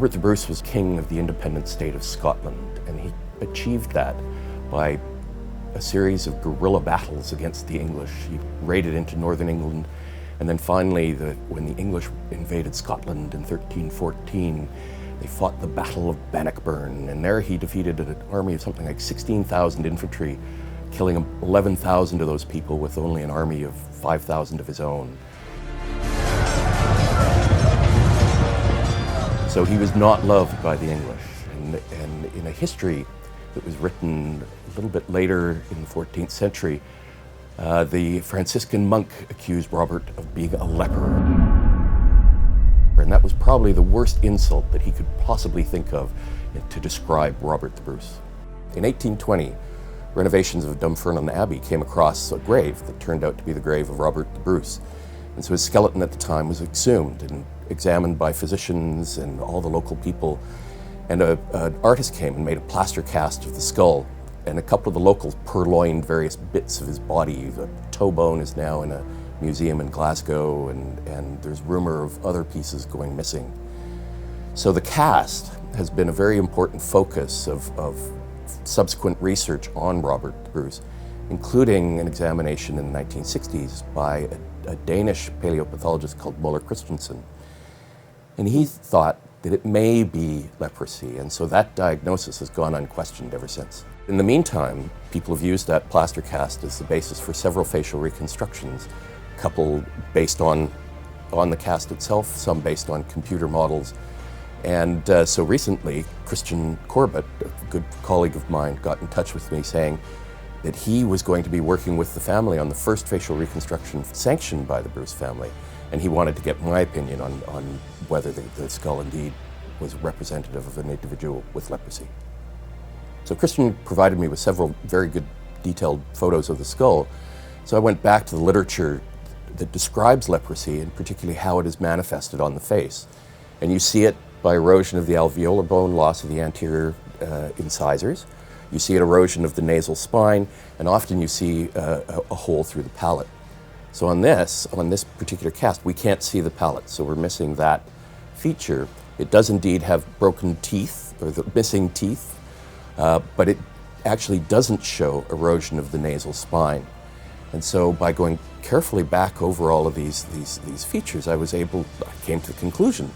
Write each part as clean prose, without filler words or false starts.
Robert the Bruce was king of the independent state of Scotland, and he achieved that by a series of guerrilla battles against the English. He raided into northern England, and then finally, when the English invaded Scotland in 1314, they fought the Battle of Bannockburn, and there he defeated an army of something like 16,000 infantry, killing 11,000 of those people with only an army of 5,000 of his own. So he was not loved by the English, and in a history that was written a little bit later in the 14th century, the Franciscan monk accused Robert of being a leper. And that was probably the worst insult that he could possibly think of to describe Robert the Bruce. In 1820, renovations of Dunfermline Abbey came across a grave that turned out to be the grave of Robert the Bruce. And so his skeleton at the time was exhumed and examined by physicians and all the local people. And an artist came and made a plaster cast of the skull. And a couple of the locals purloined various bits of his body. The toe bone is now in a museum in Glasgow, and there's rumor of other pieces going missing. So the cast has been a very important focus of subsequent research on Robert the Bruce, including an examination in the 1960s by a Danish paleopathologist called Muller Christensen. And he thought that it may be leprosy, and so that diagnosis has gone unquestioned ever since. In the meantime, people have used that plaster cast as the basis for several facial reconstructions, a couple based on the cast itself, some based on computer models. And so recently, Christian Corbet, a good colleague of mine, got in touch with me saying that he was going to be working with the family on the first facial reconstruction sanctioned by the Bruce family. And he wanted to get my opinion on whether the skull indeed was representative of an individual with leprosy. So Christian provided me with several very good detailed photos of the skull. So I went back to the literature that describes leprosy, and particularly how it is manifested on the face. And you see it by erosion of the alveolar bone, loss of the anterior incisors. You see an erosion of the nasal spine, and often you see a hole through the palate. So on this particular cast, we can't see the palate, so we're missing that feature. It does indeed have broken teeth, or the missing teeth, but it actually doesn't show erosion of the nasal spine. And so by going carefully back over all of these features, I came to the conclusion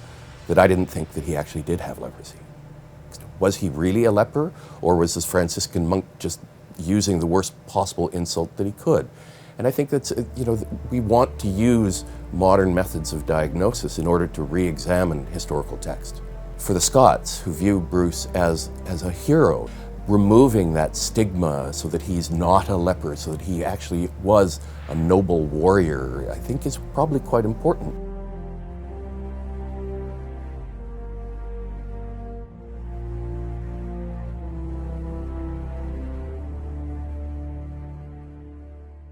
that I didn't think that he actually did have leprosy. Was he really a leper, or was this Franciscan monk just using the worst possible insult that he could? And I think that's, we want to use modern methods of diagnosis in order to re-examine historical text. For the Scots, who view Bruce as a hero, removing that stigma so that he's not a leper, so that he actually was a noble warrior, I think is probably quite important.